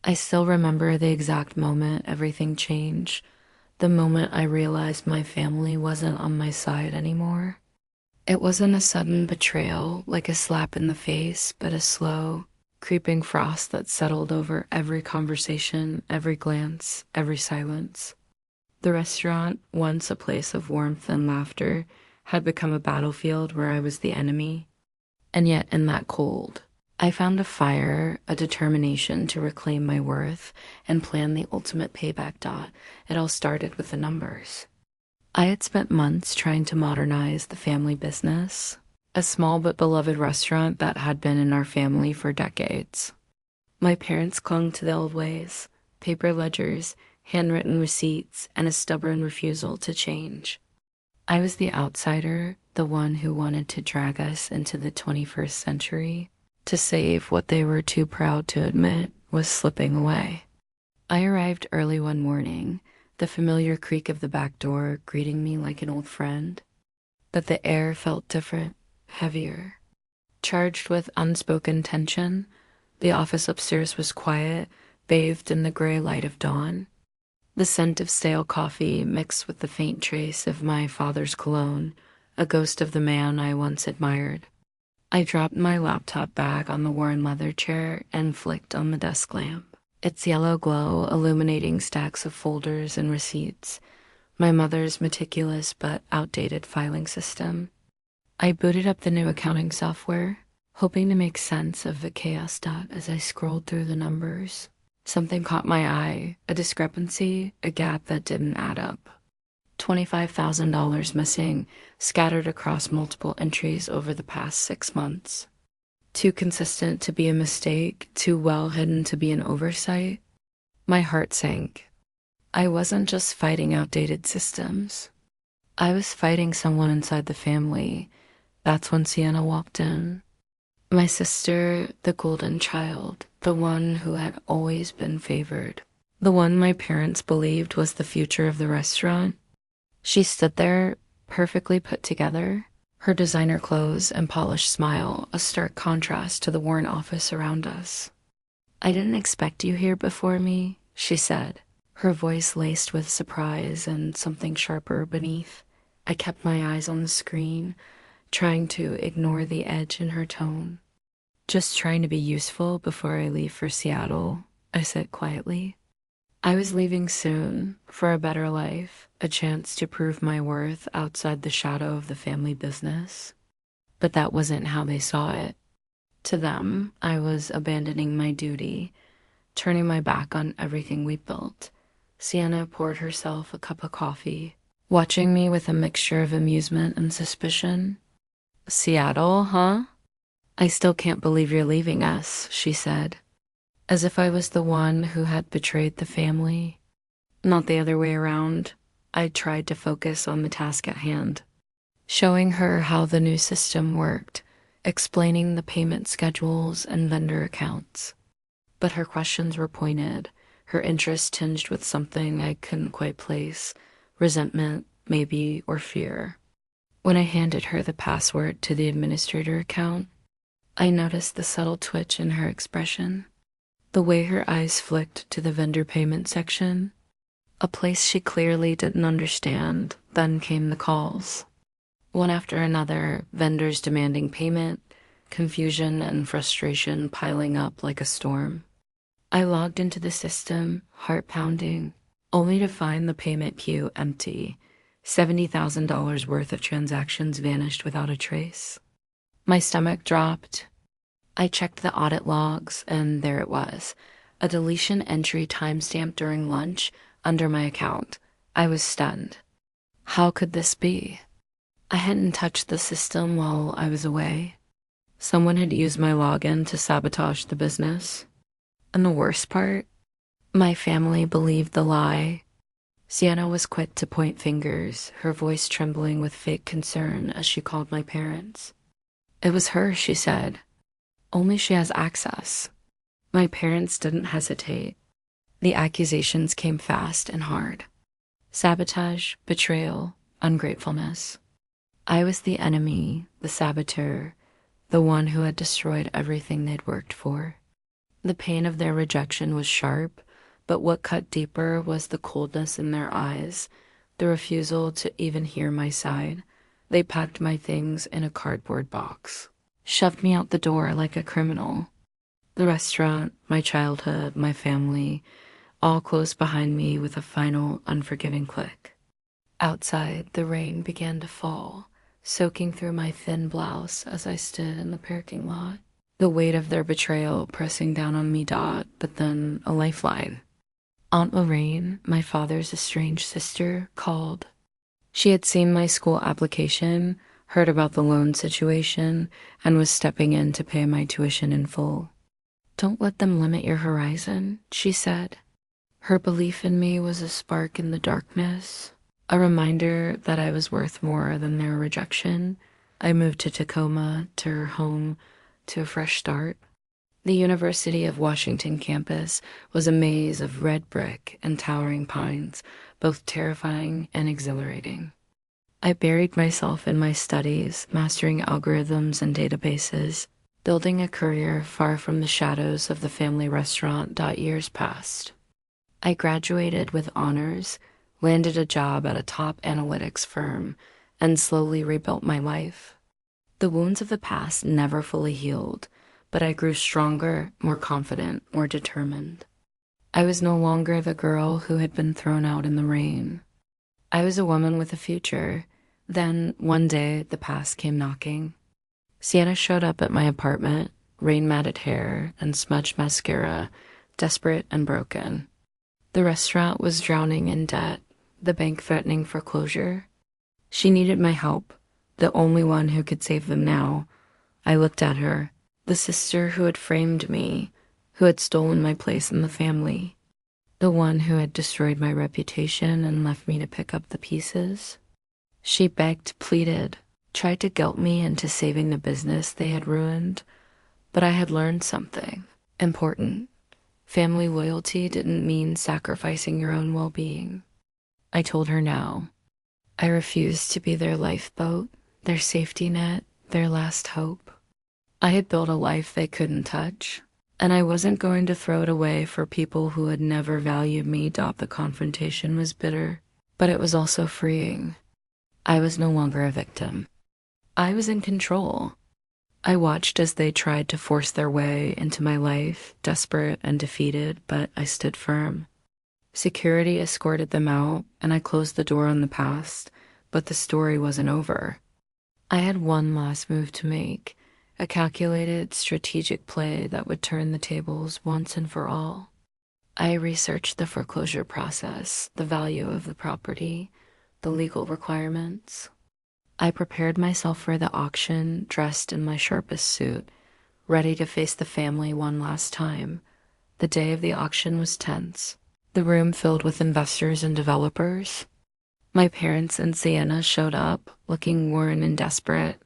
I still remember the exact moment everything changed, the moment I realized my family wasn't on my side anymore. It wasn't a sudden betrayal like a slap in the face, but a slow, creeping frost that settled over every conversation, every glance, every silence. The restaurant, once a place of warmth and laughter, had become a battlefield where I was the enemy. And yet, in that cold, I found a fire, a determination to reclaim my worth and plan the ultimate payback. It all started with the numbers. I had spent months trying to modernize the family business, a small but beloved restaurant that had been in our family for decades. My parents clung to the old ways, paper ledgers, handwritten receipts, and a stubborn refusal to change. I was the outsider, the one who wanted to drag us into the 21st century, to save what they were too proud to admit was slipping away. I arrived early one morning, the familiar creak of the back door greeting me like an old friend, but the air felt different, heavier, charged with unspoken tension. The office upstairs was quiet, bathed in the gray light of dawn. The scent of stale coffee mixed with the faint trace of my father's cologne, a ghost of the man I once admired. I dropped my laptop bag on the worn leather chair and flicked on the desk lamp, its yellow glow illuminating stacks of folders and receipts, my mother's meticulous but outdated filing system. I booted up the new accounting software, hoping to make sense of the chaos. As I scrolled through the numbers, something caught my eye, a discrepancy, a gap that didn't add up. $25,000 missing, scattered across multiple entries over the past 6 months. Too consistent to be a mistake, too well hidden to be an oversight. My heart sank. I wasn't just fighting outdated systems. I was fighting someone inside the family. That's when Sienna walked in. My sister, the golden child, the one who had always been favored, the one my parents believed was the future of the restaurant. She stood there, perfectly put together, her designer clothes and polished smile a stark contrast to the worn office around us. "I didn't expect you here before me," she said, her voice laced with surprise and something sharper beneath. I kept my eyes on the screen, trying to ignore the edge in her tone. "Just trying to be useful before I leave for Seattle," I said quietly. I was leaving soon, for a better life, a chance to prove my worth outside the shadow of the family business. But that wasn't how they saw it. To them, I was abandoning my duty, turning my back on everything we built. Sienna poured herself a cup of coffee, watching me with a mixture of amusement and suspicion. "Seattle, huh? I still can't believe you're leaving us," she said, as if I was the one who had betrayed the family. Not the other way around. I tried to focus on the task at hand, showing her how the new system worked, explaining the payment schedules and vendor accounts. But her questions were pointed, her interest tinged with something I couldn't quite place, resentment, maybe, or fear. When I handed her the password to the administrator account, I noticed the subtle twitch in her expression, the way her eyes flicked to the vendor payment section, a place she clearly didn't understand. Then came the calls. One after another, vendors demanding payment, confusion and frustration piling up like a storm. I logged into the system, heart pounding, only to find the payment queue empty. $70,000 worth of transactions vanished without a trace. My stomach dropped. I checked the audit logs, and there it was, a deletion entry timestamped during lunch under my account. I was stunned. How could this be? I hadn't touched the system while I was away. Someone had used my login to sabotage the business. And the worst part? My family believed the lie. Sienna was quick to point fingers, her voice trembling with fake concern as she called my parents. "It was her," she said. "Only she has access." My parents didn't hesitate. The accusations came fast and hard. Sabotage, betrayal, ungratefulness. I was the enemy, the saboteur, the one who had destroyed everything they'd worked for. The pain of their rejection was sharp, but what cut deeper was the coldness in their eyes, the refusal to even hear my side. They packed my things in a cardboard box, shoved me out the door like a criminal. The restaurant, my childhood, my family, all closed behind me with a final, unforgiving click. Outside, the rain began to fall, soaking through my thin blouse as I stood in the parking lot. The weight of their betrayal pressing down on me, but then a lifeline. Aunt Lorraine, my father's estranged sister, called. She had seen my school application, heard about the loan situation, and was stepping in to pay my tuition in full. "Don't let them limit your horizon," she said. Her belief in me was a spark in the darkness, a reminder that I was worth more than their rejection. I moved to Tacoma, to her home, to a fresh start. The University of Washington campus was a maze of red brick and towering pines, both terrifying and exhilarating. I buried myself in my studies, mastering algorithms and databases, building a career far from the shadows of the family restaurant. Years passed. I graduated with honors, landed a job at a top analytics firm, and slowly rebuilt my life. The wounds of the past never fully healed, but I grew stronger, more confident, more determined. I was no longer the girl who had been thrown out in the rain. I was a woman with a future. Then, one day, the past came knocking. Sienna showed up at my apartment, rain-matted hair and smudged mascara, desperate and broken. The restaurant was drowning in debt, the bank threatening foreclosure. She needed my help, the only one who could save them now. I looked at her, the sister who had framed me, who had stolen my place in the family, the one who had destroyed my reputation and left me to pick up the pieces. She begged, pleaded, tried to guilt me into saving the business they had ruined, but I had learned something important. Family loyalty didn't mean sacrificing your own well-being. I told her now. I refused to be their lifeboat, their safety net, their last hope. I had built a life they couldn't touch, and I wasn't going to throw it away for people who had never valued me. The confrontation was bitter, but it was also freeing. I was no longer a victim. I was in control. I watched as they tried to force their way into my life, desperate and defeated, but I stood firm. Security escorted them out, and I closed the door on the past, but the story wasn't over. I had one last move to make, a calculated, strategic play that would turn the tables once and for all. I researched the foreclosure process, the value of the property, the legal requirements. I prepared myself for the auction, dressed in my sharpest suit, ready to face the family one last time. The day of the auction was tense, the room filled with investors and developers. My parents and Sienna showed up, looking worn and desperate.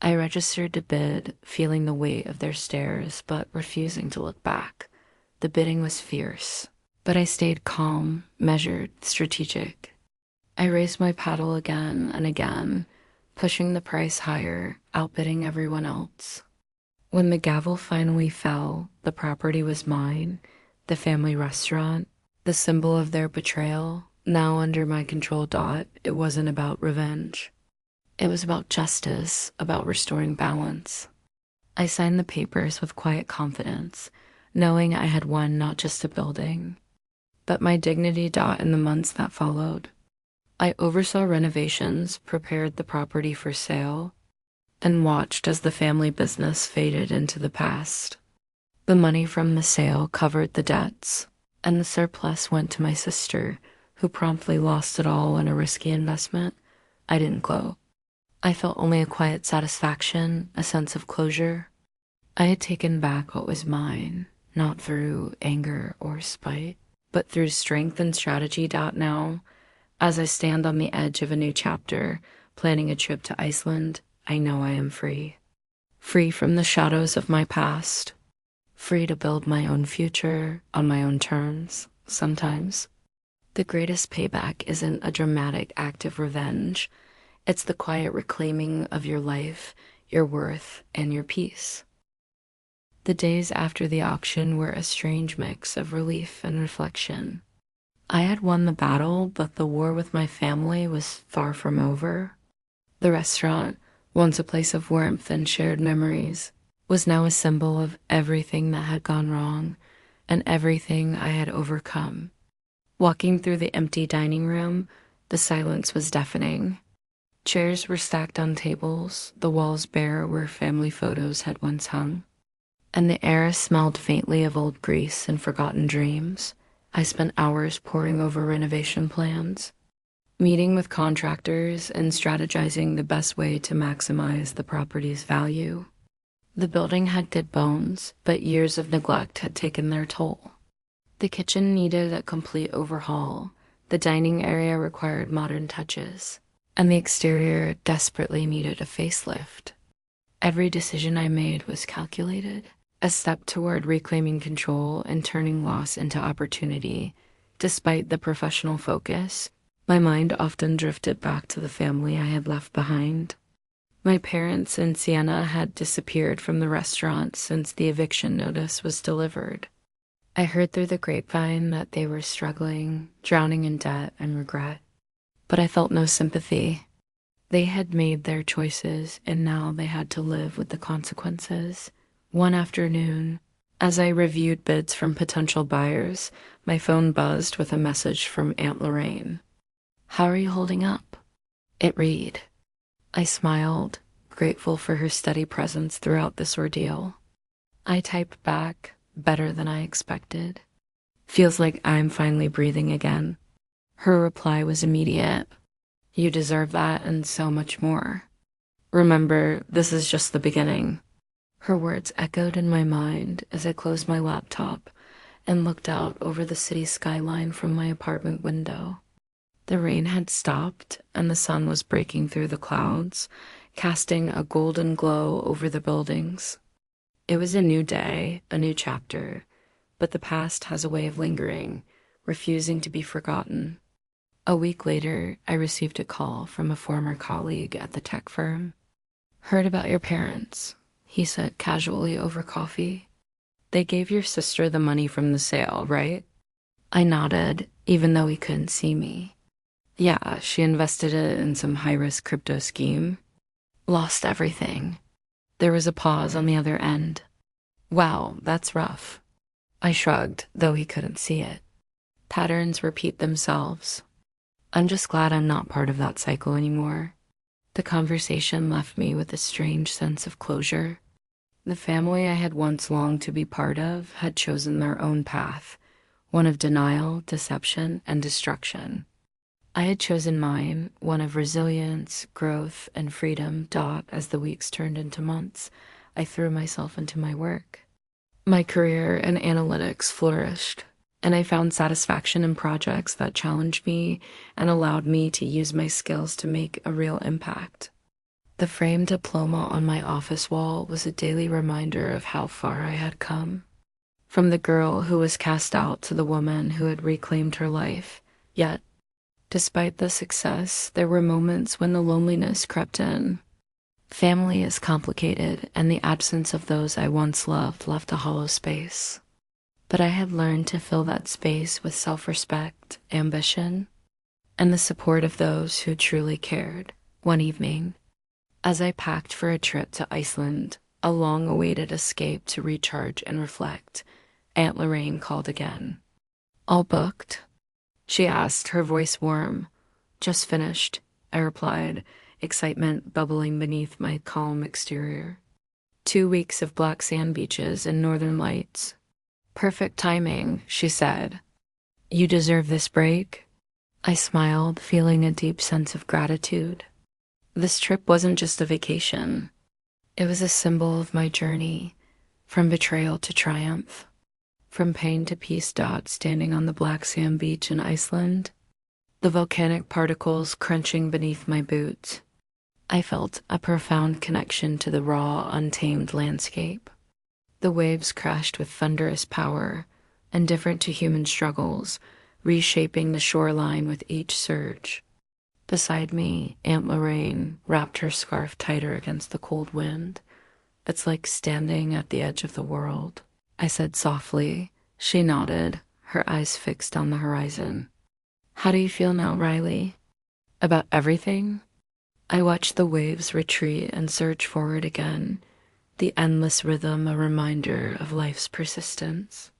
I registered to bid, feeling the weight of their stares, but refusing to look back. The bidding was fierce, but I stayed calm, measured, strategic. I raised my paddle again and again, pushing the price higher, outbidding everyone else. When the gavel finally fell, the property was mine, the family restaurant, the symbol of their betrayal, now under my control. It wasn't about revenge. It was about justice, about restoring balance. I signed the papers with quiet confidence, knowing I had won not just a building, but my dignity. In the months that followed, I oversaw renovations, prepared the property for sale, and watched as the family business faded into the past. The money from the sale covered the debts, and the surplus went to my sister, who promptly lost it all in a risky investment. I didn't gloat. I felt only a quiet satisfaction, a sense of closure. I had taken back what was mine, not through anger or spite, but through strength and strategy. Now, as I stand on the edge of a new chapter, planning a trip to Iceland, I know I am free. Free from the shadows of my past. Free to build my own future on my own terms, sometimes. The greatest payback isn't a dramatic act of revenge. It's the quiet reclaiming of your life, your worth, and your peace. The days after the auction were a strange mix of relief and reflection. I had won the battle, but the war with my family was far from over. The restaurant, once a place of warmth and shared memories, was now a symbol of everything that had gone wrong and everything I had overcome. Walking through the empty dining room, the silence was deafening. Chairs were stacked on tables, the walls bare where family photos had once hung, and the air smelled faintly of old Greece and forgotten dreams. I spent hours poring over renovation plans, meeting with contractors and strategizing the best way to maximize the property's value. The building had dead bones, but years of neglect had taken their toll. The kitchen needed a complete overhaul, the dining area required modern touches, and the exterior desperately needed a facelift. Every decision I made was calculated, a step toward reclaiming control and turning loss into opportunity. Despite the professional focus, my mind often drifted back to the family I had left behind. My parents and Sienna had disappeared from the restaurant since the eviction notice was delivered. I heard through the grapevine that they were struggling, drowning in debt and regret, but I felt no sympathy. They had made their choices, and now they had to live with the consequences. One afternoon, as I reviewed bids from potential buyers, my phone buzzed with a message from Aunt Lorraine. "How are you holding up?" It read. I smiled, grateful for her steady presence throughout this ordeal. I typed back, "Better than I expected. Feels like I'm finally breathing again." Her reply was immediate. "You deserve that and so much more. Remember, this is just the beginning." Her words echoed in my mind as I closed my laptop and looked out over the city skyline from my apartment window. The rain had stopped and the sun was breaking through the clouds, casting a golden glow over the buildings. It was a new day, a new chapter, but the past has a way of lingering, refusing to be forgotten. A week later, I received a call from a former colleague at the tech firm. "Heard about your parents," he said casually over coffee. "They gave your sister the money from the sale, right?" I nodded, even though he couldn't see me. "Yeah, she invested it in some high-risk crypto scheme. Lost everything." There was a pause on the other end. "Wow, that's rough." I shrugged, though he couldn't see it. Patterns repeat themselves. I'm just glad I'm not part of that cycle anymore. The conversation left me with a strange sense of closure. The family I had once longed to be part of had chosen their own path, one of denial, deception, and destruction. I had chosen mine, one of resilience, growth, and freedom. As the weeks turned into months, I threw myself into my work. My career in analytics flourished, and I found satisfaction in projects that challenged me and allowed me to use my skills to make a real impact. The framed diploma on my office wall was a daily reminder of how far I had come. From the girl who was cast out to the woman who had reclaimed her life. Yet, despite the success, there were moments when the loneliness crept in. Family is complicated, and the absence of those I once loved left a hollow space. But I had learned to fill that space with self-respect, ambition, and the support of those who truly cared. One evening, as I packed for a trip to Iceland, a long-awaited escape to recharge and reflect, Aunt Lorraine called again. "All booked?" she asked, her voice warm. "Just finished," I replied, excitement bubbling beneath my calm exterior. 2 weeks of black sand beaches and northern lights. "Perfect timing," she said. "You deserve this break." I smiled, feeling a deep sense of gratitude. This trip wasn't just a vacation. It was a symbol of my journey, from betrayal to triumph, from pain to peace. Standing on the black sand beach in Iceland, the volcanic particles crunching beneath my boots, I felt a profound connection to the raw, untamed landscape. The waves crashed with thunderous power, indifferent to human struggles, reshaping the shoreline with each surge. Beside me, Aunt Lorraine wrapped her scarf tighter against the cold wind, It's like standing at the edge of the world, I said softly. She nodded, her eyes fixed on the horizon. How do you feel now, Riley? About everything? I watched the waves retreat and surge forward again, the endless rhythm a reminder of life's persistence.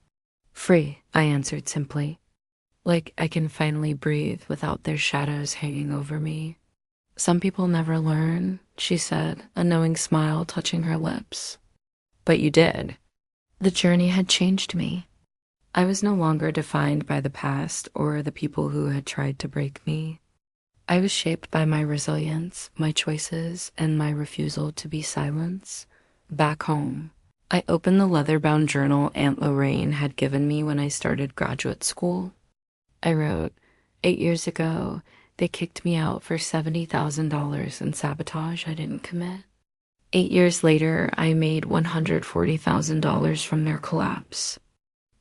Free, I answered simply. Like I can finally breathe without their shadows hanging over me. Some people never learn, she said, a knowing smile touching her lips. But you did. The journey had changed me. I was no longer defined by the past or the people who had tried to break me. I was shaped by my resilience, my choices, and my refusal to be silenced. Back home, I opened the leather-bound journal Aunt Lorraine had given me when I started graduate school. I wrote, 8 years ago, they kicked me out for $70,000 in sabotage I didn't commit. 8 years later, I made $140,000 from their collapse.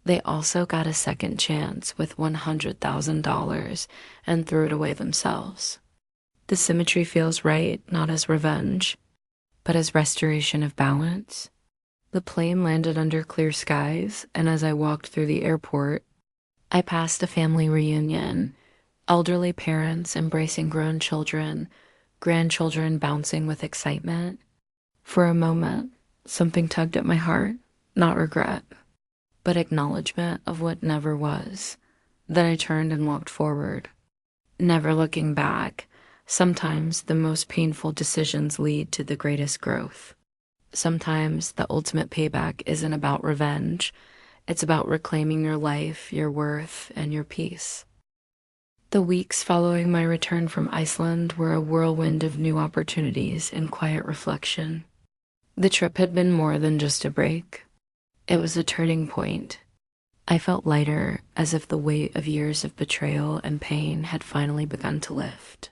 They also got a second chance with $100,000 and threw it away themselves. The symmetry feels right, not as revenge, but as restoration of balance. The plane landed under clear skies, and as I walked through the airport, I passed a family reunion, elderly parents embracing grown children, grandchildren bouncing with excitement. For a moment, something tugged at my heart, not regret, but acknowledgement of what never was. Then I turned and walked forward, never looking back. Sometimes the most painful decisions lead to the greatest growth. Sometimes the ultimate payback isn't about revenge. It's about reclaiming your life, your worth, and your peace. The weeks following my return from Iceland were a whirlwind of new opportunities and quiet reflection. The trip had been more than just a break. It was a turning point. I felt lighter, as if the weight of years of betrayal and pain had finally begun to lift.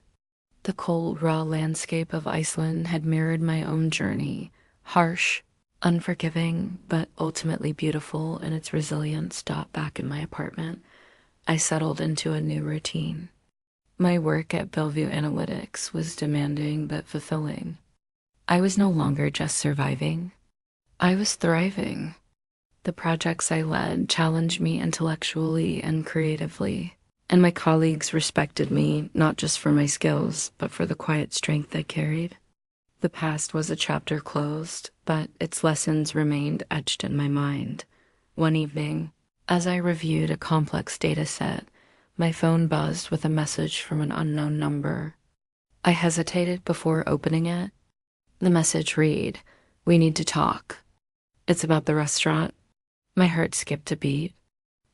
The cold, raw landscape of Iceland had mirrored my own journey, harsh, unforgiving, but ultimately beautiful in its resilience. Stopped back in my apartment, I settled into a new routine. My work at Bellevue Analytics was demanding but fulfilling. I was no longer just surviving. I was thriving. The projects I led challenged me intellectually and creatively, and my colleagues respected me not just for my skills, but for the quiet strength I carried. The past was a chapter closed, but its lessons remained etched in my mind. One evening, as I reviewed a complex data set, my phone buzzed with a message from an unknown number. I hesitated before opening it. The message read, "We need to talk. It's about the restaurant." My heart skipped a beat.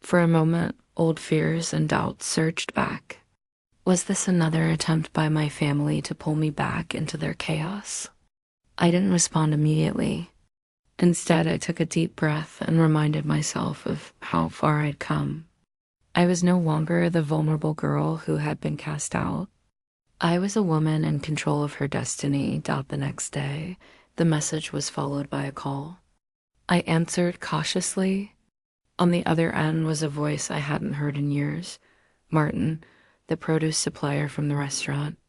For a moment, old fears and doubts surged back. Was this another attempt by my family to pull me back into their chaos? I didn't respond immediately. Instead, I took a deep breath and reminded myself of how far I'd come. I was no longer the vulnerable girl who had been cast out. I was a woman in control of her destiny. The next day, the message was followed by a call. I answered cautiously. On the other end was a voice I hadn't heard in years. Martin, the produce supplier from the restaurant.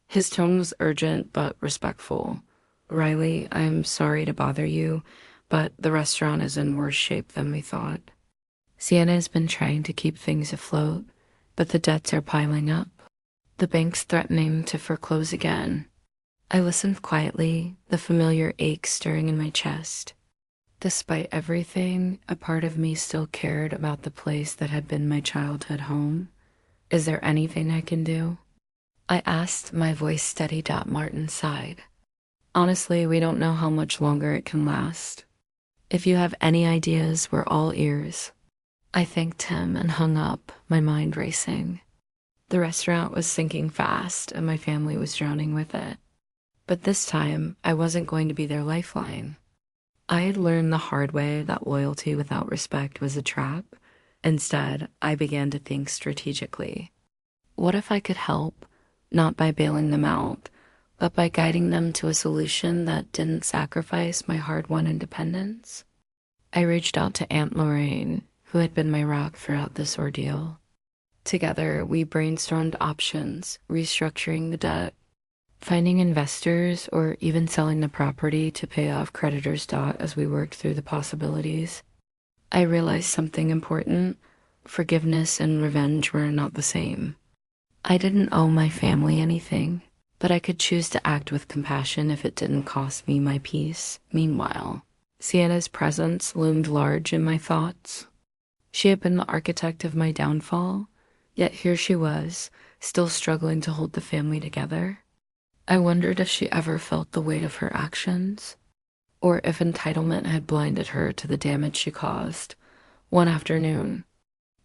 His tone was urgent but respectful. "Riley, I'm sorry to bother you, but the restaurant is in worse shape than we thought. Sienna has been trying to keep things afloat, but the debts are piling up. The bank's threatening to foreclose again." I listened quietly, the familiar ache stirring in my chest. Despite everything, a part of me still cared about the place that had been my childhood home. "Is there anything I can do?" I asked, my voice steadied at Martin's side. "Honestly, we don't know how much longer it can last. If you have any ideas, we're all ears." I thanked him and hung up, my mind racing. The restaurant was sinking fast, and my family was drowning with it. But this time, I wasn't going to be their lifeline. I had learned the hard way that loyalty without respect was a trap. Instead, I began to think strategically. What if I could help, not by bailing them out, but by guiding them to a solution that didn't sacrifice my hard-won independence? I reached out to Aunt Lorraine, who had been my rock throughout this ordeal. Together, we brainstormed options, restructuring the debt, finding investors, or even selling the property to pay off creditors' debt as we worked through the possibilities. I realized something important. Forgiveness and revenge were not the same. I didn't owe my family anything, but I could choose to act with compassion if it didn't cost me my peace. Meanwhile, Sienna's presence loomed large in my thoughts. She had been the architect of my downfall, yet here she was, still struggling to hold the family together. I wondered if she ever felt the weight of her actions, or if entitlement had blinded her to the damage she caused. One afternoon,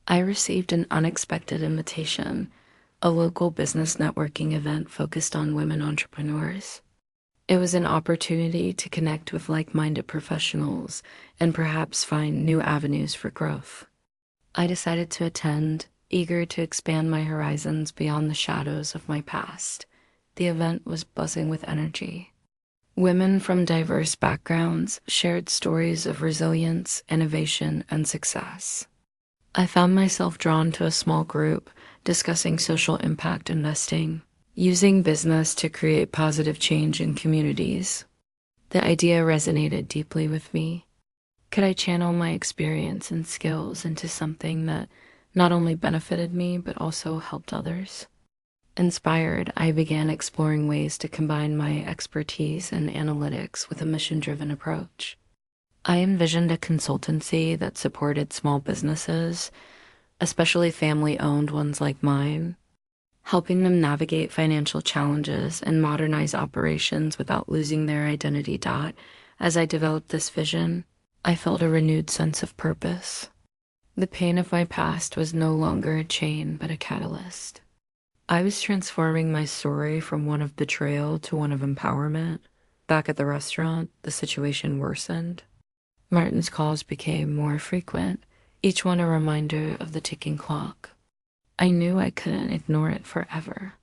I received an unexpected invitation, a local business networking event focused on women entrepreneurs. It was an opportunity to connect with like-minded professionals and perhaps find new avenues for growth. I decided to attend, eager to expand my horizons beyond the shadows of my past. The event was buzzing with energy. Women from diverse backgrounds shared stories of resilience, innovation, and success. I found myself drawn to a small group discussing social impact investing, using business to create positive change in communities. The idea resonated deeply with me. Could I channel my experience and skills into something that not only benefited me but also helped others? Inspired, I began exploring ways to combine my expertise in analytics with a mission-driven approach. I envisioned a consultancy that supported small businesses, especially family-owned ones like mine, helping them navigate financial challenges and modernize operations without losing their identity. As I developed this vision, I felt a renewed sense of purpose. The pain of my past was no longer a chain, but a catalyst. I was transforming my story from one of betrayal to one of empowerment. Back at the restaurant, the situation worsened. Martin's calls became more frequent, each one a reminder of the ticking clock. I knew I couldn't ignore it forever.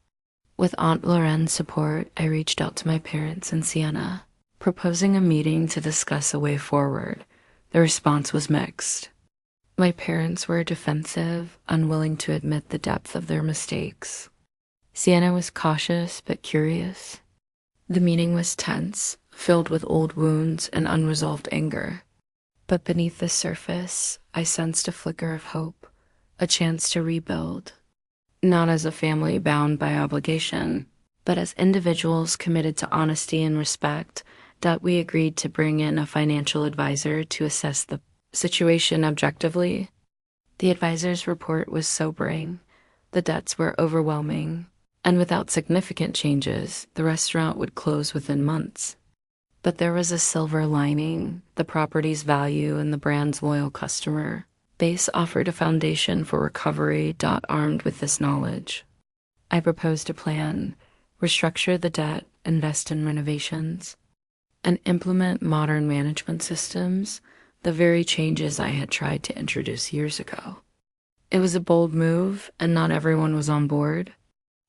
With Aunt Loren's support, I reached out to my parents in Siena, proposing a meeting to discuss a way forward. The response was mixed. My parents were defensive, unwilling to admit the depth of their mistakes. Sienna was cautious but curious. The meeting was tense, filled with old wounds and unresolved anger. But beneath the surface, I sensed a flicker of hope, a chance to rebuild. Not as a family bound by obligation, but as individuals committed to honesty and respect, that we agreed to bring in a financial advisor to assess the situation objectively. The advisor's report was sobering. The debts were overwhelming, and without significant changes, the restaurant would close within months. But there was a silver lining: the property's value and the brand's loyal customer base offered a foundation for recovery. Armed with this knowledge, I proposed a plan: restructure the debt, invest in renovations, and implement modern management systems, the very changes I had tried to introduce years ago. It was a bold move, and not everyone was on board,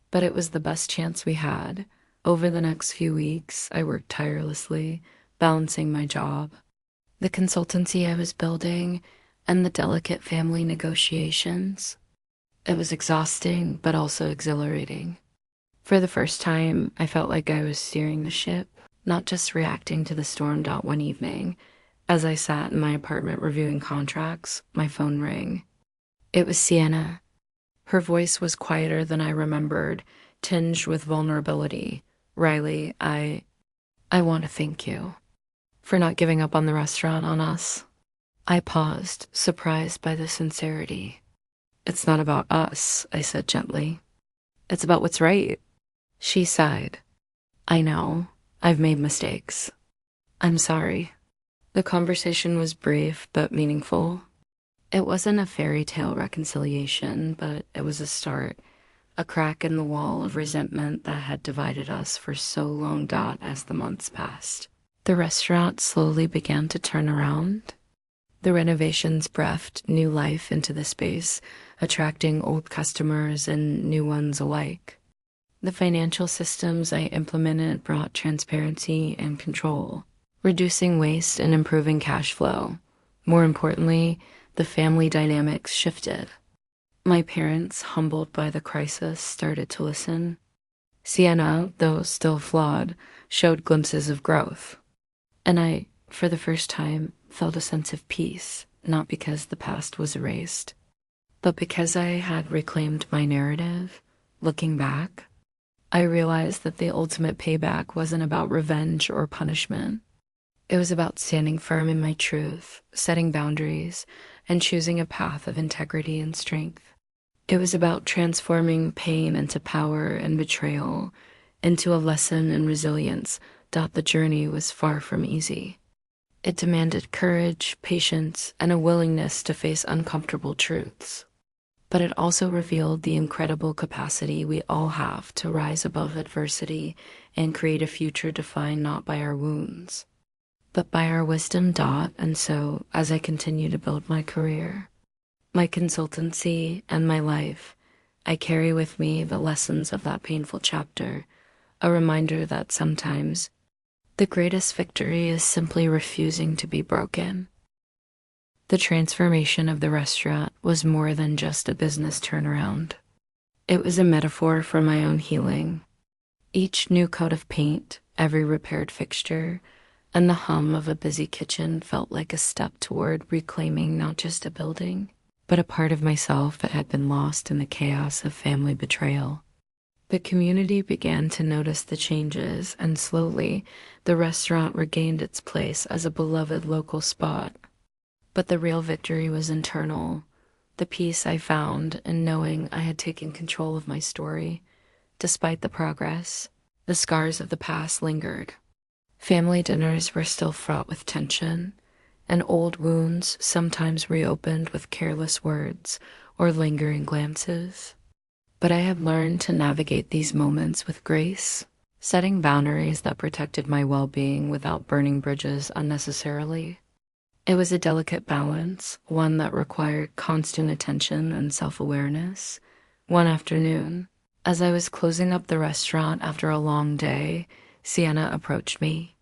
but it was the best chance we had. Over the next few weeks, I worked tirelessly, balancing my job, the consultancy I was building, and the delicate family negotiations. It was exhausting, but also exhilarating. For the first time, I felt like I was steering the ship, not just reacting to the storm. One evening, as I sat in my apartment reviewing contracts, my phone rang. It was Sienna. Her voice was quieter than I remembered, tinged with vulnerability. "Riley, I want to thank you for not giving up on the restaurant on us." I paused, surprised by the sincerity. "It's not about us," I said gently. "It's about what's right." She sighed. "I know. I've made mistakes. I'm sorry." The conversation was brief but meaningful. It wasn't a fairy tale reconciliation, but it was a start, a crack in the wall of resentment that had divided us for so long. As the months passed, the restaurant slowly began to turn around. The renovations breathed new life into the space, attracting old customers and new ones alike. The financial systems I implemented brought transparency and control, reducing waste and improving cash flow. More importantly, the family dynamics shifted. My parents, humbled by the crisis, started to listen. Sienna, though still flawed, showed glimpses of growth. And I, for the first time, felt a sense of peace, not because the past was erased, but because I had reclaimed my narrative. Looking back, I realized that the ultimate payback wasn't about revenge or punishment. It was about standing firm in my truth, setting boundaries, and choosing a path of integrity and strength. It was about transforming pain into power and betrayal into a lesson in resilience. The journey was far from easy. It demanded courage, patience, and a willingness to face uncomfortable truths. But it also revealed the incredible capacity we all have to rise above adversity and create a future defined not by our wounds, but by our wisdom. And so, as I continue to build my career, my consultancy, and my life, I carry with me the lessons of that painful chapter, a reminder that sometimes the greatest victory is simply refusing to be broken. The transformation of the restaurant was more than just a business turnaround. It was a metaphor for my own healing. Each new coat of paint, every repaired fixture, and the hum of a busy kitchen felt like a step toward reclaiming not just a building, but a part of myself that had been lost in the chaos of family betrayal. The community began to notice the changes, and slowly, the restaurant regained its place as a beloved local spot. But the real victory was internal, the peace I found in knowing I had taken control of my story. Despite the progress, the scars of the past lingered. Family dinners were still fraught with tension, and old wounds sometimes reopened with careless words or lingering glances. But I had learned to navigate these moments with grace, setting boundaries that protected my well-being without burning bridges unnecessarily. It was a delicate balance, one that required constant attention and self-awareness. One afternoon, as I was closing up the restaurant after a long day, Sienna approached me.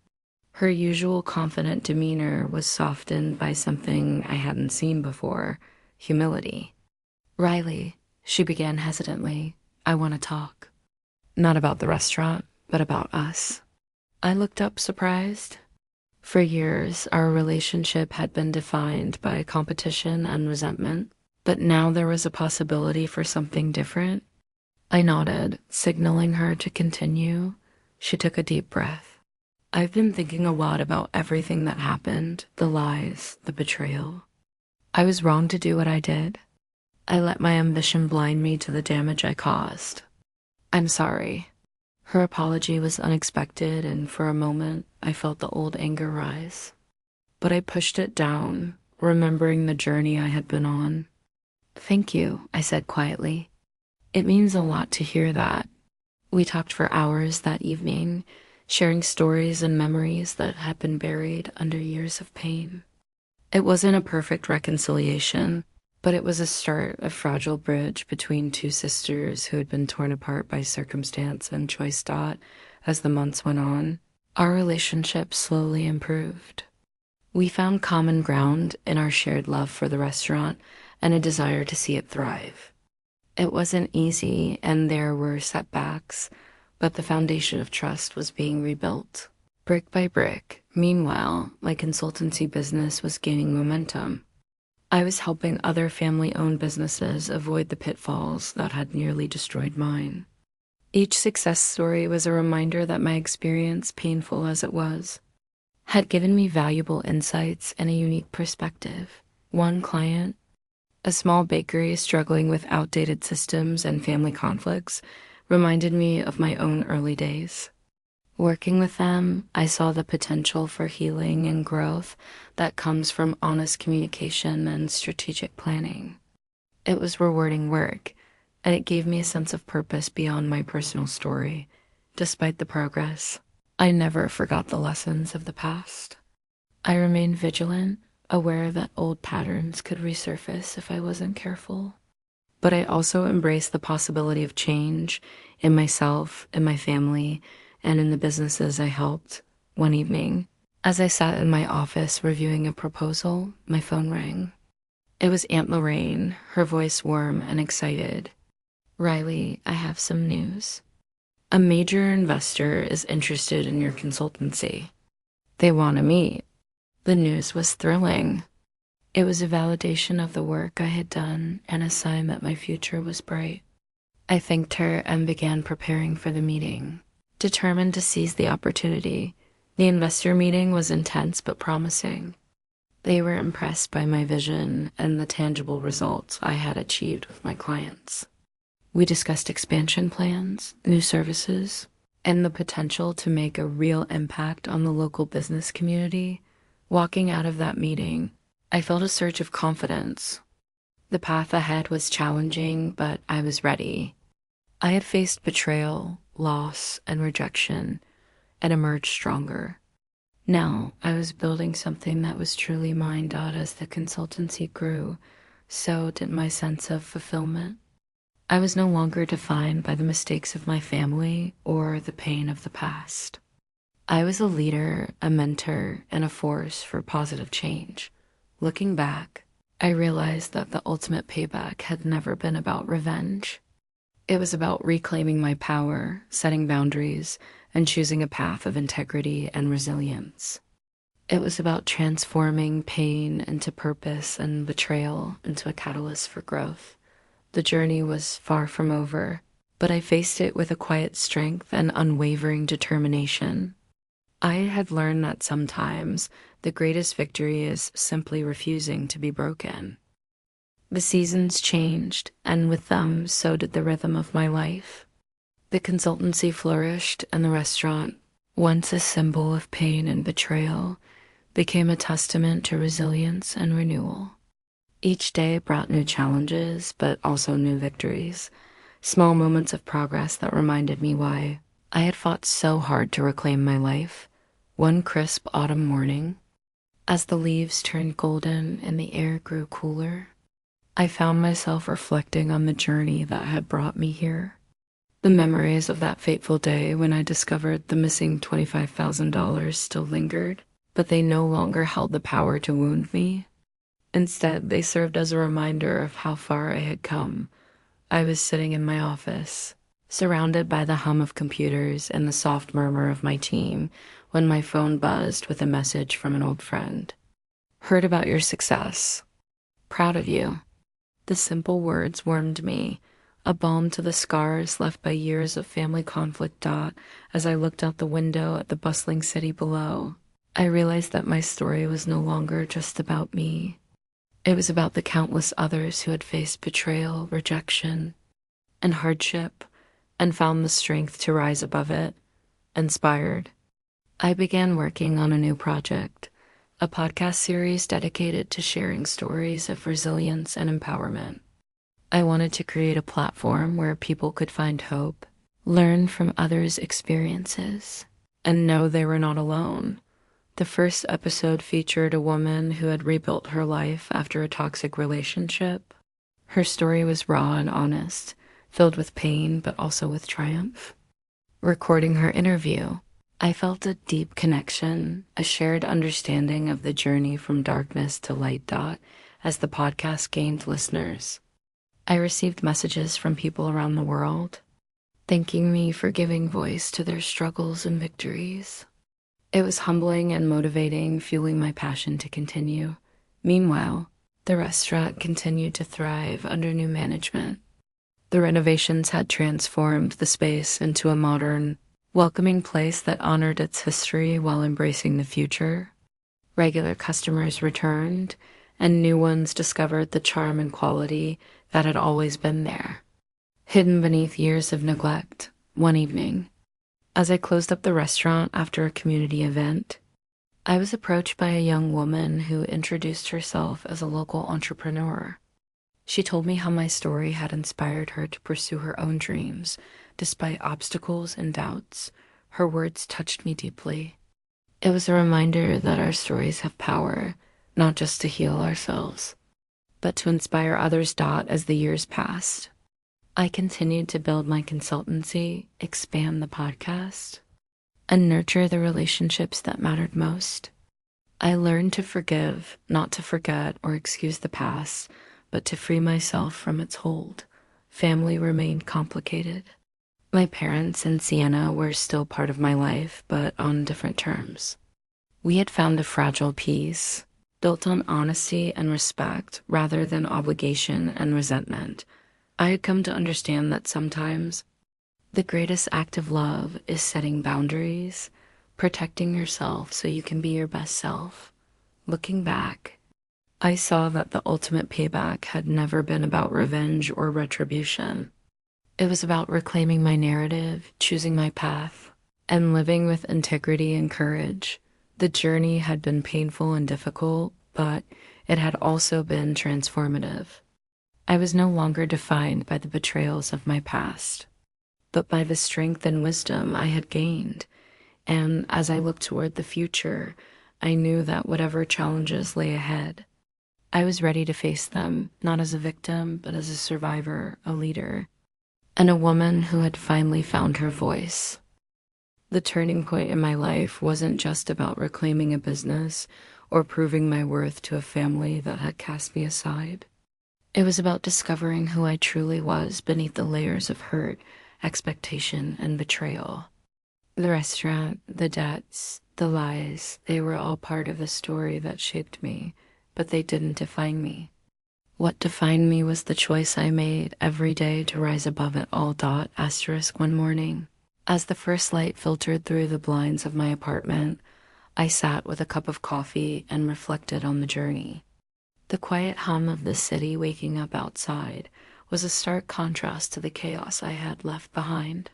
Her usual confident demeanor was softened by something I hadn't seen before: humility. "Riley," she began hesitantly, "I want to talk. Not about the restaurant, but about us." I looked up surprised. For years, our relationship had been defined by competition and resentment, but now there was a possibility for something different. I nodded, signaling her to continue. She took a deep breath. "I've been thinking a lot about everything that happened, the lies, the betrayal. I was wrong to do what I did. I let my ambition blind me to the damage I caused. I'm sorry." Her apology was unexpected, and for a moment, I felt the old anger rise. But I pushed it down, remembering the journey I had been on. "Thank you," I said quietly. "It means a lot to hear that." We talked for hours that evening, sharing stories and memories that had been buried under years of pain. It wasn't a perfect reconciliation, but it was a start, a fragile bridge between two sisters who had been torn apart by circumstance and choice. As the months went on, our relationship slowly improved. We found common ground in our shared love for the restaurant and a desire to see it thrive. It wasn't easy, and there were setbacks, but the foundation of trust was being rebuilt, brick by brick. Meanwhile, my consultancy business was gaining momentum. I was helping other family-owned businesses avoid the pitfalls that had nearly destroyed mine. Each success story was a reminder that my experience, painful as it was, had given me valuable insights and a unique perspective. One client, a small bakery struggling with outdated systems and family conflicts, reminded me of my own early days. Working with them, I saw the potential for healing and growth that comes from honest communication and strategic planning. It was rewarding work, and it gave me a sense of purpose beyond my personal story. Despite the progress, I never forgot the lessons of the past. I remained vigilant, aware that old patterns could resurface if I wasn't careful. But I also embraced the possibility of change in myself, in my family, and in the businesses I helped. One evening, as I sat in my office reviewing a proposal, my phone rang. It was Aunt Lorraine, her voice warm and excited. "Riley, I have some news." A major investor is interested in your consultancy. They want to meet. The news was thrilling. It was a validation of the work I had done and a sign that my future was bright. I thanked her and began preparing for the meeting, determined to seize the opportunity. The investor meeting was intense but promising. They were impressed by my vision and the tangible results I had achieved with my clients. We discussed expansion plans, new services, and the potential to make a real impact on the local business community. Walking out of that meeting, I felt a surge of confidence. The path ahead was challenging, but I was ready. I had faced betrayal, loss, and rejection, and emerged stronger. Now, I was building something that was truly mine. As the consultancy grew, so did my sense of fulfillment. I was no longer defined by the mistakes of my family or the pain of the past. I was a leader, a mentor, and a force for positive change. Looking back, I realized that the ultimate payback had never been about revenge. It was about reclaiming my power, setting boundaries, and choosing a path of integrity and resilience. It was about transforming pain into purpose and betrayal into a catalyst for growth. The journey was far from over, but I faced it with a quiet strength and unwavering determination. I had learned that sometimes the greatest victory is simply refusing to be broken. The seasons changed, and with them, so did the rhythm of my life. The consultancy flourished, and the restaurant, once a symbol of pain and betrayal, became a testament to resilience and renewal. Each day brought new challenges, but also new victories, small moments of progress that reminded me why I had fought so hard to reclaim my life. One crisp autumn morning, as the leaves turned golden and the air grew cooler, I found myself reflecting on the journey that had brought me here. The memories of that fateful day when I discovered the missing $25,000 still lingered, but they no longer held the power to wound me. Instead, they served as a reminder of how far I had come. I was sitting in my office, surrounded by the hum of computers and the soft murmur of my team, when my phone buzzed with a message from an old friend. "Heard about your success. Proud of you." The simple words warmed me, a balm to the scars left by years of family conflict. As I looked out the window at the bustling city below, I realized that my story was no longer just about me. It was about the countless others who had faced betrayal, rejection, and hardship, and found the strength to rise above it. Inspired, I began working on a new project, a podcast series dedicated to sharing stories of resilience and empowerment. I wanted to create a platform where people could find hope, learn from others' experiences, and know they were not alone. The first episode featured a woman who had rebuilt her life after a toxic relationship. Her story was raw and honest, filled with pain but also with triumph. Recording her interview, I felt a deep connection, a shared understanding of the journey from darkness to light. As the podcast gained listeners, I received messages from people around the world, thanking me for giving voice to their struggles and victories. It was humbling and motivating, fueling my passion to continue. Meanwhile, the restaurant continued to thrive under new management. The renovations had transformed the space into a modern, welcoming place that honored its history while embracing the future. Regular customers returned, and new ones discovered the charm and quality that had always been there. Hidden beneath years of neglect, one evening, as I closed up the restaurant after a community event, I was approached by a young woman who introduced herself as a local entrepreneur. She told me how my story had inspired her to pursue her own dreams, despite obstacles and doubts. Her words touched me deeply. It was a reminder that our stories have power, not just to heal ourselves, but to inspire others. As the years passed, I continued to build my consultancy, expand the podcast, and nurture the relationships that mattered most. I learned to forgive, not to forget or excuse the past, but to free myself from its hold. Family remained complicated, My parents and Sienna were still part of my life, but on different terms. We had found a fragile peace, built on honesty and respect rather than obligation and resentment. I had come to understand that sometimes the greatest act of love is setting boundaries, protecting yourself so you can be your best self. Looking back, I saw that the ultimate payback had never been about revenge or retribution. It was about reclaiming my narrative, choosing my path, and living with integrity and courage. The journey had been painful and difficult, but it had also been transformative. I was no longer defined by the betrayals of my past, but by the strength and wisdom I had gained. And as I looked toward the future, I knew that whatever challenges lay ahead, I was ready to face them, not as a victim, but as a survivor, a leader, and a woman who had finally found her voice. The turning point in my life wasn't just about reclaiming a business or proving my worth to a family that had cast me aside. It was about discovering who I truly was beneath the layers of hurt, expectation, and betrayal. The restaurant, the debts, the lies, they were all part of the story that shaped me, but they didn't define me. What defined me was the choice I made every day to rise above it all. One morning, as the first light filtered through the blinds of my apartment, I sat with a cup of coffee and reflected on the journey. The quiet hum of the city waking up outside was a stark contrast to the chaos I had left behind.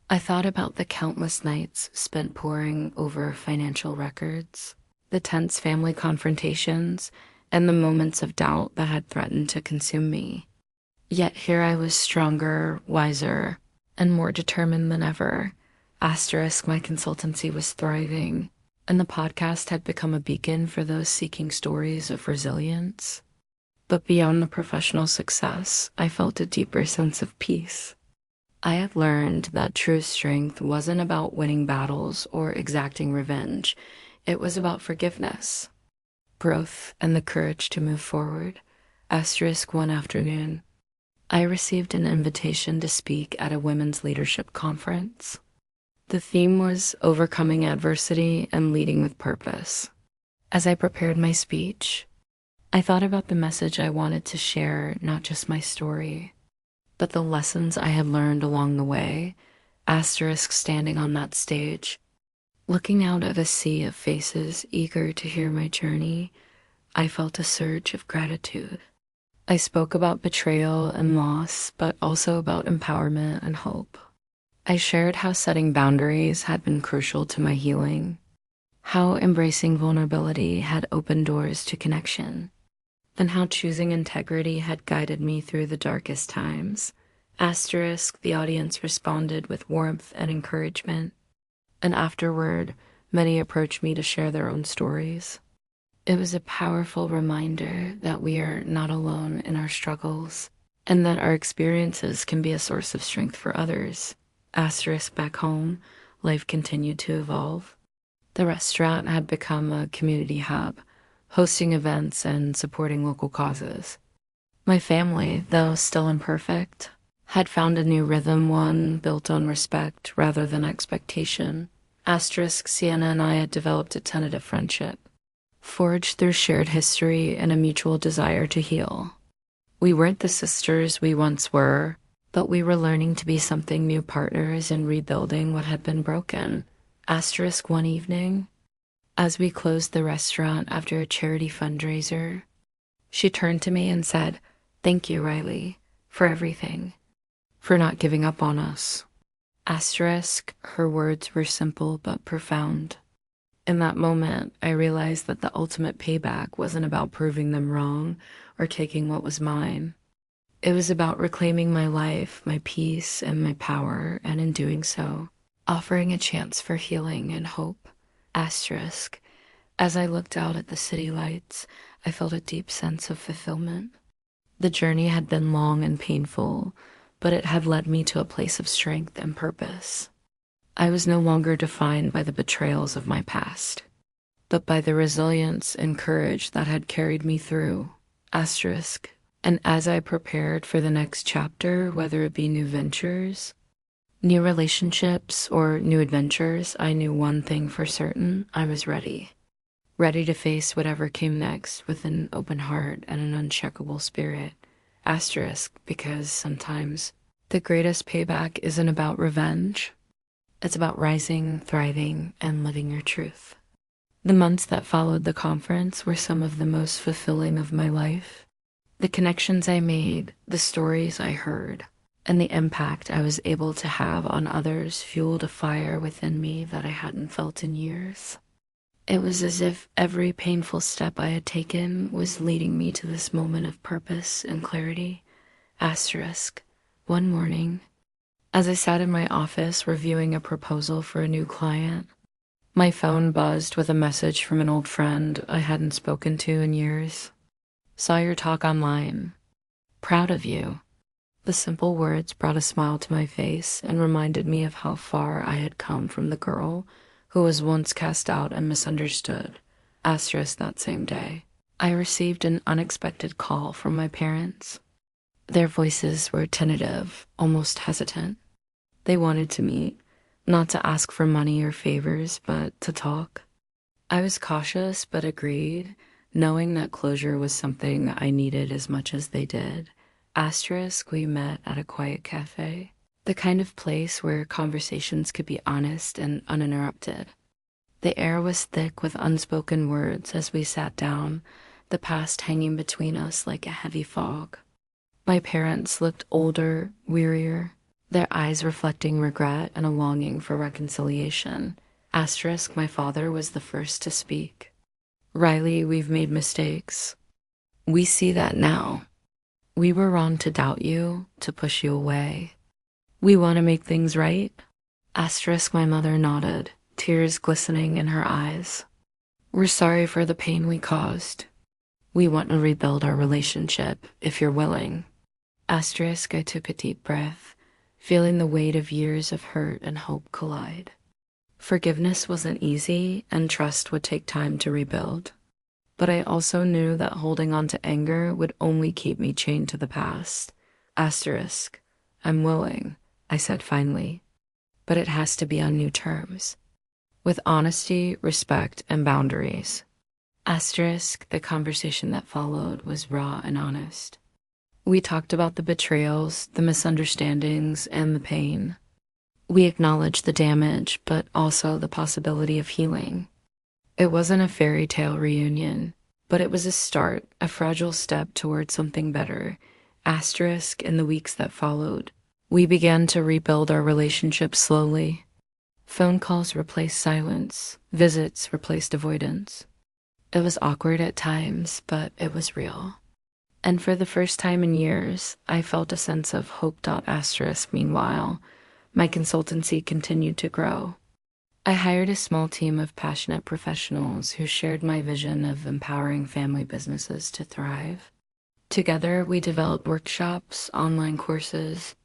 I thought about the countless nights spent poring over financial records, the tense family confrontations, and the moments of doubt that had threatened to consume me. Yet here I was stronger, wiser, and more determined than ever. My consultancy was thriving, and the podcast had become a beacon for those seeking stories of resilience. But beyond the professional success, I felt a deeper sense of peace. I had learned that true strength wasn't about winning battles or exacting revenge. It was about forgiveness, growth, and the courage to move forward. One afternoon, I received an invitation to speak at a women's leadership conference. The theme was overcoming adversity and leading with purpose. As I prepared my speech, I thought about the message I wanted to share, not just my story, but the lessons I had learned along the way. Standing on that stage, looking out at a sea of faces eager to hear my journey, I felt a surge of gratitude. I spoke about betrayal and loss, but also about empowerment and hope. I shared how setting boundaries had been crucial to my healing, how embracing vulnerability had opened doors to connection, and how choosing integrity had guided me through the darkest times. The audience responded with warmth and encouragement, and afterward, many approached me to share their own stories. It was a powerful reminder that we are not alone in our struggles, and that our experiences can be a source of strength for others. Back home, life continued to evolve. The restaurant had become a community hub, hosting events and supporting local causes. My family, though still imperfect, had found a new rhythm, one built on respect rather than expectation. Sienna and I had developed a tentative friendship, forged through shared history and a mutual desire to heal. We weren't the sisters we once were, but we were learning to be something new, partners in rebuilding what had been broken. One evening, as we closed the restaurant after a charity fundraiser, she turned to me and said, "Thank you, Riley, for everything, for not giving up on us." Her words were simple but profound. In that moment, I realized that the ultimate payback wasn't about proving them wrong or taking what was mine. It was about reclaiming my life, my peace, and my power, and in doing so, offering a chance for healing and hope. As I looked out at the city lights, I felt a deep sense of fulfillment. The journey had been long and painful, but it had led me to a place of strength and purpose. I was no longer defined by the betrayals of my past, but by the resilience and courage that had carried me through. And as I prepared for the next chapter, whether it be new ventures, New relationships or new adventures, I knew one thing for certain: I was ready. Ready to face whatever came next with an open heart and an unshakable spirit. Asterisk, because sometimes the greatest payback isn't about revenge. It's about rising, thriving, and living your truth. The months that followed the conference were some of the most fulfilling of my life. The connections I made, the stories I heard, and the impact I was able to have on others fueled a fire within me that I hadn't felt in years. It was as if every painful step I had taken was leading me to this moment of purpose and clarity. Asterisk. One morning, as I sat in my office reviewing a proposal for a new client, my phone buzzed with a message from an old friend I hadn't spoken to in years. Saw your talk online. Proud of you. The simple words brought a smile to my face and reminded me of how far I had come from the girl who was once cast out and misunderstood. Asterisk. That same day, I received an unexpected call from my parents. Their voices were tentative, almost hesitant. They wanted to meet, not to ask for money or favors, but to talk. I was cautious but agreed, knowing that closure was something I needed as much as they did. Asterisk. We met at a quiet cafe, the kind of place where conversations could be honest and uninterrupted. The air was thick with unspoken words as we sat down, the past hanging between us like a heavy fog. My parents looked older, wearier, their eyes reflecting regret and a longing for reconciliation. Asterisk. My father was the first to speak. Riley, we've made mistakes. We see that now. We were wrong to doubt you, to push you away. We want to make things right. Asterisk. My mother nodded, tears glistening in her eyes. We're sorry for the pain we caused. We want to rebuild our relationship, if you're willing. Asterisk. I took a deep breath, feeling the weight of years of hurt and hope collide. Forgiveness wasn't easy, and trust would take time to rebuild. But I also knew that holding on to anger would only keep me chained to the past. Asterisk. I'm willing, I said finally, but it has to be on new terms, with honesty, respect, and boundaries. Asterisk. The conversation that followed was raw and honest. We talked about the betrayals, the misunderstandings, and the pain. We acknowledged the damage, but also the possibility of healing. It wasn't a fairy tale reunion, but it was a start, a fragile step towards something better. Asterisk. In the weeks that followed, we began to rebuild our relationship slowly. Phone calls replaced silence, visits replaced avoidance. It was awkward at times, but it was real. And for the first time in years, I felt a sense of hope. Asterisk. Meanwhile, my consultancy continued to grow. I hired a small team of passionate professionals who shared my vision of empowering family businesses to thrive. Together, we developed workshops, online courses,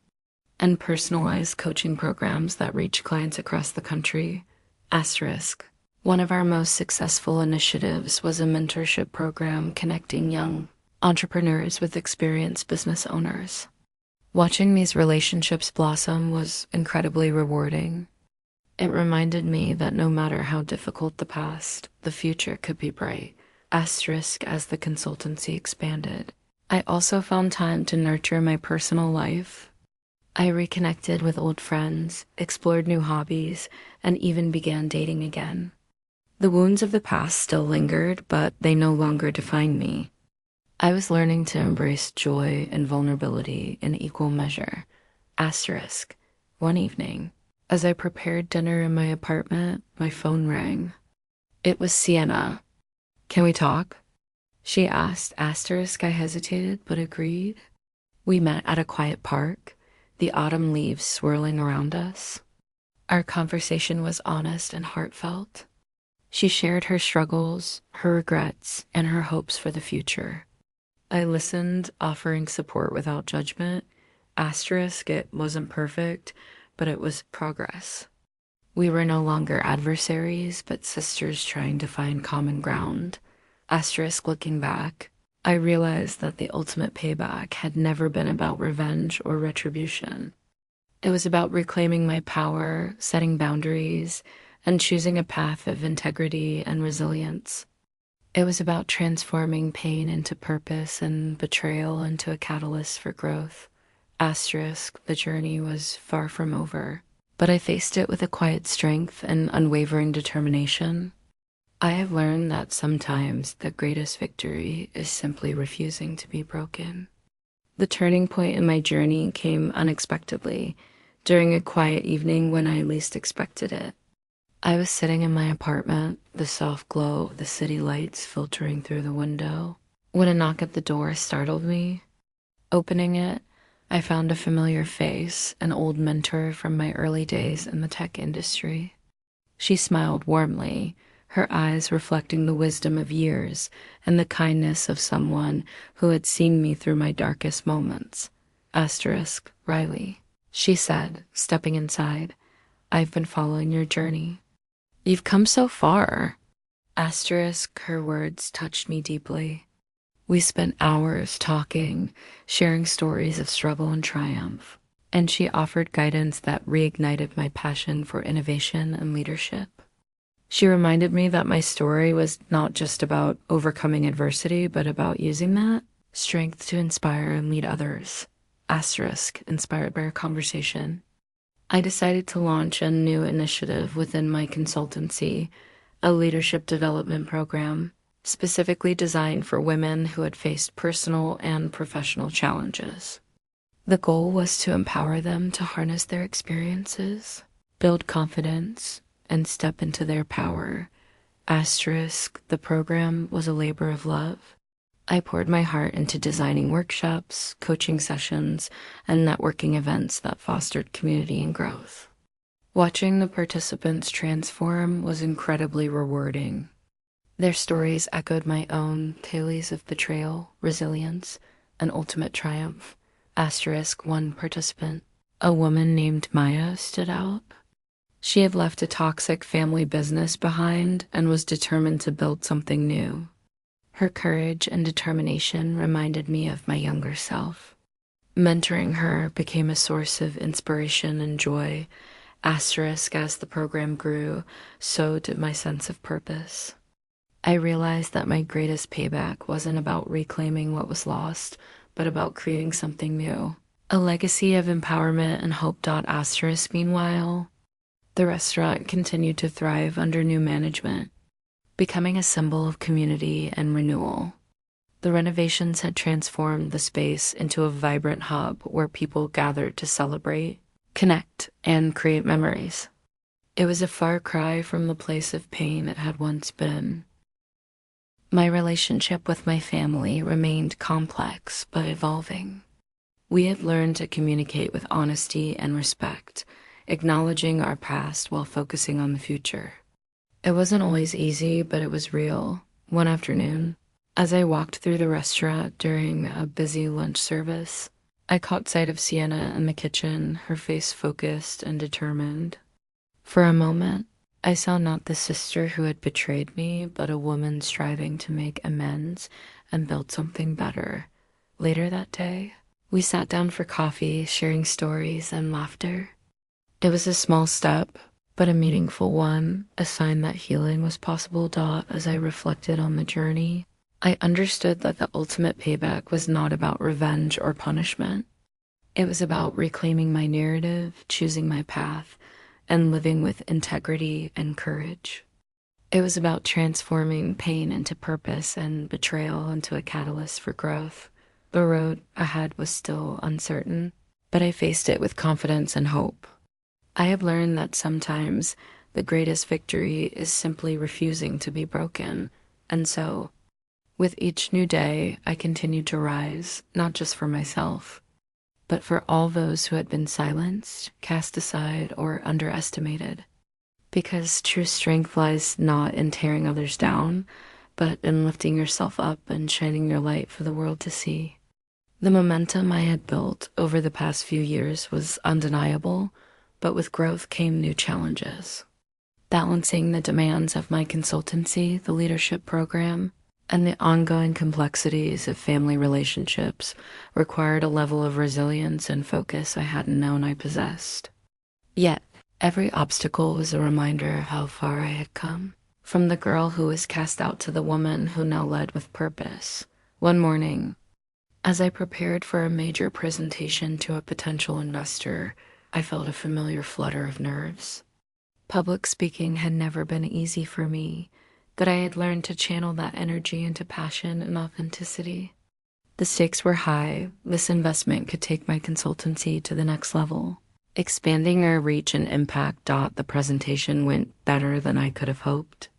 and personalized coaching programs that reach clients across the country. Asterisk. One of our most successful initiatives was a mentorship program connecting young entrepreneurs with experienced business owners. Watching these relationships blossom was incredibly rewarding. It reminded me that no matter how difficult the past, the future could be bright. Asterisk. As the consultancy expanded, I also found time to nurture my personal life. I reconnected with old friends, explored new hobbies, and even began dating again. The wounds of the past still lingered, but they no longer defined me. I was learning to embrace joy and vulnerability in equal measure. Asterisk. One evening, as I prepared dinner in my apartment, my phone rang. It was Sienna. Can we talk? She asked. Asterisk. I hesitated, but agreed. We met at a quiet park, the autumn leaves swirling around us. Our conversation was honest and heartfelt. She shared her struggles, her regrets, and her hopes for the future. I listened, offering support without judgment. Asterisk. It wasn't perfect, but it was progress. We were no longer adversaries, but sisters trying to find common ground. Asterisk. Looking back, I realized that the ultimate payback had never been about revenge or retribution. It was about reclaiming my power, setting boundaries, and choosing a path of integrity and resilience. It was about transforming pain into purpose and betrayal into a catalyst for growth. Asterisk, the journey was far from over, but I faced it with a quiet strength and unwavering determination. I have learned that sometimes the greatest victory is simply refusing to be broken. The turning point in my journey came unexpectedly during a quiet evening when I least expected it. I was sitting in my apartment, the soft glow of the city lights filtering through the window, when a knock at the door startled me. Opening it, I found a familiar face, an old mentor from my early days in the tech industry. She smiled warmly, her eyes reflecting the wisdom of years and the kindness of someone who had seen me through my darkest moments. Asterisk, Riley, she said, stepping inside. I've been following your journey. You've come so far. Asterisk, her words touched me deeply. We spent hours talking, sharing stories of struggle and triumph, and she offered guidance that reignited my passion for innovation and leadership. She reminded me that my story was not just about overcoming adversity, but about using that strength to inspire and lead others. Asterisk, inspired by our conversation. I decided to launch a new initiative within my consultancy, a leadership development program specifically designed for women who had faced personal and professional challenges. The goal was to empower them to harness their experiences, build confidence, and step into their power. Asterisk, the program was a labor of love. I poured my heart into designing workshops, coaching sessions, and networking events that fostered community and growth. Watching the participants transform was incredibly rewarding. Their stories echoed my own tales of betrayal, resilience, and ultimate triumph. Asterisk, one participant, a woman named Maya, stood out. She had left a toxic family business behind and was determined to build something new. Her courage and determination reminded me of my younger self. Mentoring her became a source of inspiration and joy. Asterisk, as the program grew, so did my sense of purpose. I realized that my greatest payback wasn't about reclaiming what was lost, but about creating something new. A legacy of empowerment and hope. Asterisk, meanwhile, the restaurant continued to thrive under new management, becoming a symbol of community and renewal. The renovations had transformed the space into a vibrant hub where people gathered to celebrate, connect, and create memories. It was a far cry from the place of pain it had once been. My relationship with my family remained complex but evolving. We had learned to communicate with honesty and respect, acknowledging our past while focusing on the future. It wasn't always easy, but it was real. One afternoon, as I walked through the restaurant during a busy lunch service, I caught sight of Sienna in the kitchen, her face focused and determined. For a moment, I saw not the sister who had betrayed me, but a woman striving to make amends and build something better. Later that day, we sat down for coffee, sharing stories and laughter. It was a small step, but a meaningful one, a sign that healing was possible. As I reflected on the journey, I understood that the ultimate payback was not about revenge or punishment. It was about reclaiming my narrative, choosing my path, and living with integrity and courage. It was about transforming pain into purpose and betrayal into a catalyst for growth. The road ahead was still uncertain, but I faced it with confidence and hope. I have learned that sometimes the greatest victory is simply refusing to be broken, and so, with each new day, I continued to rise, not just for myself, but for all those who had been silenced, cast aside, or underestimated. Because true strength lies not in tearing others down, but in lifting yourself up and shining your light for the world to see. The momentum I had built over the past few years was undeniable, but with growth came new challenges. Balancing the demands of my consultancy, the leadership program, and the ongoing complexities of family relationships required a level of resilience and focus I hadn't known I possessed. Yet, every obstacle was a reminder of how far I had come. From the girl who was cast out to the woman who now led with purpose. One morning, as I prepared for a major presentation to a potential investor, I felt a familiar flutter of nerves. Public speaking had never been easy for me, but I had learned to channel that energy into passion and authenticity. The stakes were high. This investment could take my consultancy to the next level. Expanding our reach and impact. The presentation went better than I could have hoped.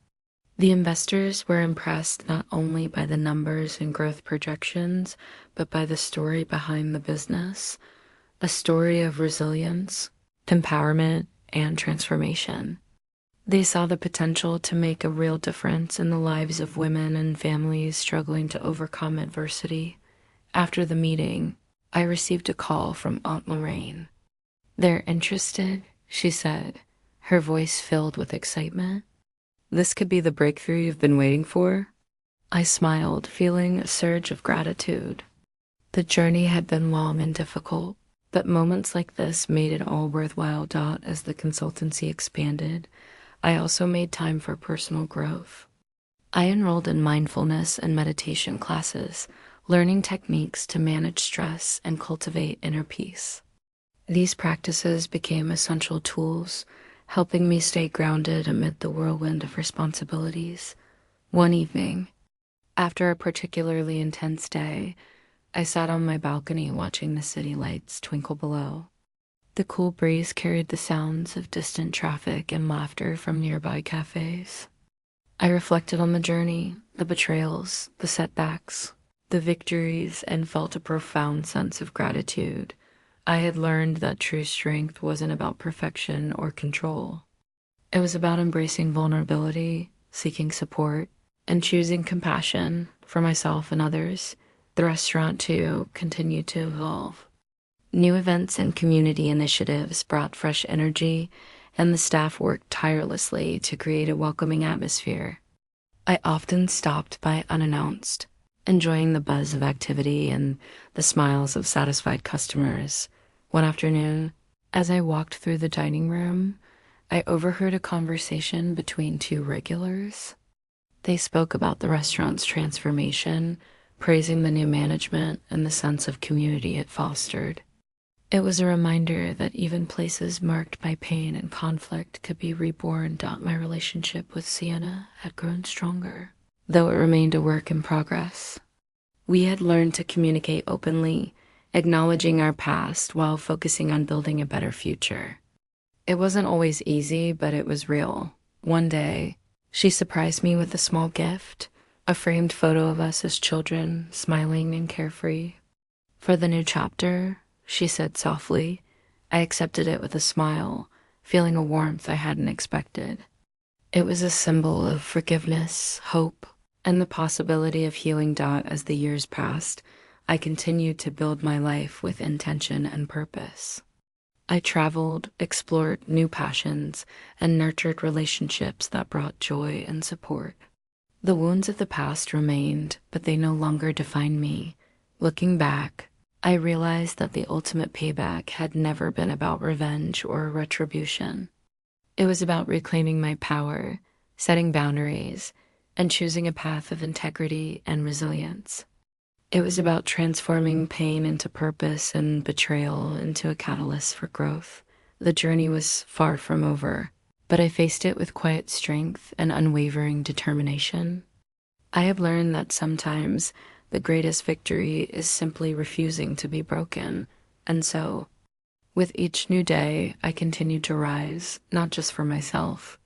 The investors were impressed not only by the numbers and growth projections, but by the story behind the business, a story of resilience, empowerment, and transformation. They saw the potential to make a real difference in the lives of women and families struggling to overcome adversity. After the meeting, I received a call from Aunt Lorraine. "They're interested," she said, her voice filled with excitement. "This could be the breakthrough you've been waiting for?" I smiled, feeling a surge of gratitude. The journey had been long and difficult, but moments like this made it all worthwhile. As the consultancy expanded, I also made time for personal growth. I enrolled in mindfulness and meditation classes, learning techniques to manage stress and cultivate inner peace. These practices became essential tools, helping me stay grounded amid the whirlwind of responsibilities. One evening, after a particularly intense day, I sat on my balcony watching the city lights twinkle below. The cool breeze carried the sounds of distant traffic and laughter from nearby cafes. I reflected on the journey, the betrayals, the setbacks, the victories, and felt a profound sense of gratitude. I had learned that true strength wasn't about perfection or control. It was about embracing vulnerability, seeking support, and choosing compassion for myself and others. The restaurant, too, continued to evolve. New events and community initiatives brought fresh energy, and the staff worked tirelessly to create a welcoming atmosphere. I often stopped by unannounced, enjoying the buzz of activity and the smiles of satisfied customers. One afternoon, as I walked through the dining room, I overheard a conversation between two regulars. They spoke about the restaurant's transformation, praising the new management and the sense of community it fostered. It was a reminder that even places marked by pain and conflict could be reborn. My relationship with Sienna had grown stronger, though it remained a work in progress. We had learned to communicate openly, acknowledging our past while focusing on building a better future. It wasn't always easy, but it was real. One day, she surprised me with a small gift, a framed photo of us as children, smiling and carefree. "For the new chapter," she said softly. I accepted it with a smile, feeling a warmth I hadn't expected. It was a symbol of forgiveness, hope, and the possibility of healing. As the years passed, I continued to build my life with intention and purpose. I traveled, explored new passions, and nurtured relationships that brought joy and support. The wounds of the past remained, but they no longer defined me. Looking back, I realized that the ultimate payback had never been about revenge or retribution. It was about reclaiming my power, setting boundaries, and choosing a path of integrity and resilience. It was about transforming pain into purpose and betrayal into a catalyst for growth. The journey was far from over, but I faced it with quiet strength and unwavering determination. I have learned that sometimes the greatest victory is simply refusing to be broken. And so, with each new day, I continued to rise, not just for myself,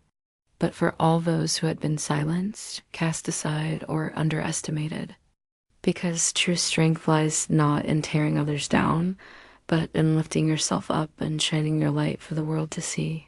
but for all those who had been silenced, cast aside, or underestimated. Because true strength lies not in tearing others down, but in lifting yourself up and shining your light for the world to see.